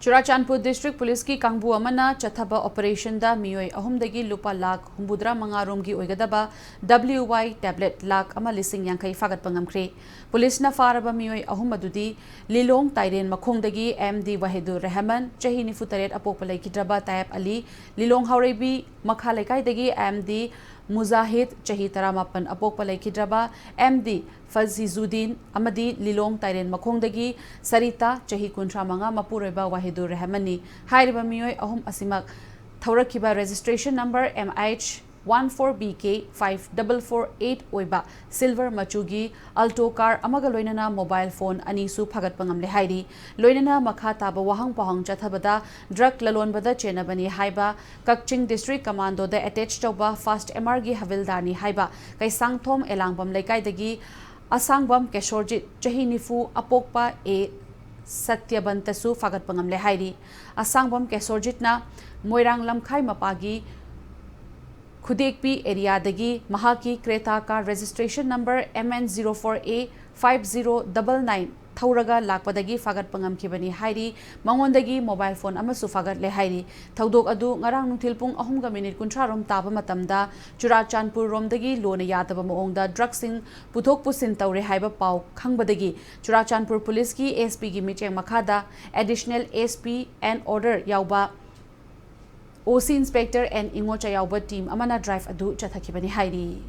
Churachandpur District Police ki Kangbu Amana Chathaba Operation da Miyoi Ahumdagi Lupa Lakh Humbudra Mangarum gi Oigadaba WY tablet Lakh ama lising yankai fagat pangamkre. Police na faraba Miyoi Ahumadudi Lilong Tairen Makongdagi MD Wahidur Rahman Chahi Nifutaret Apopalai Kidraba Taib Ali Lilong Haurebi Makhalekai dagi MD Muzahid Chahi Taramapan Apopalai Kidraba MD Fazizuddin Amadi Lilong Tairen Makongdagi Sarita Chahi Kuntra Manga Mapureba Wahidur Rahmani Hairiba Miyoi Ahum Asimak Thaurakhiba registration number MH 14BK 5448 Oiba Silver Machugi Alto car amaga loinana mobile phone anisu phagat pangamle hairi loinana makha taba wahang pahang chathabada drug lalonbada chenabani haiba Kakching district commando da attached toba fast MR gi havildani haiba kai sangthom elangbam laikai dagi asangbam keshorjit chahinifu apokpa e satyabantasu phagat pangamle hairi asangbam kesorjitna moirang lamkhai mapagi Khudekpi area dagi Mahaki Kreta car registration number MN04A 5099 Thauraga Lakpadagi Fagat Pangam Kibani Hairi Mangondagi mobile phone Amasu Fagat Le Hairi Thaudok Adu Ngarang Nungtilpung Ahumga Minute Kuntrarom Taba Matamda Churachandpur Romdagi Lona Yataba Moongda Drugsing Puthok Pusin Taure Haiba Pau Khangbadagi Churachandpur Police ki SP gi Micheng Makhada additional SP and order Yauba OC Inspector and Ingo Chayauba team Amana Drive Adu Chathakibani Hairi.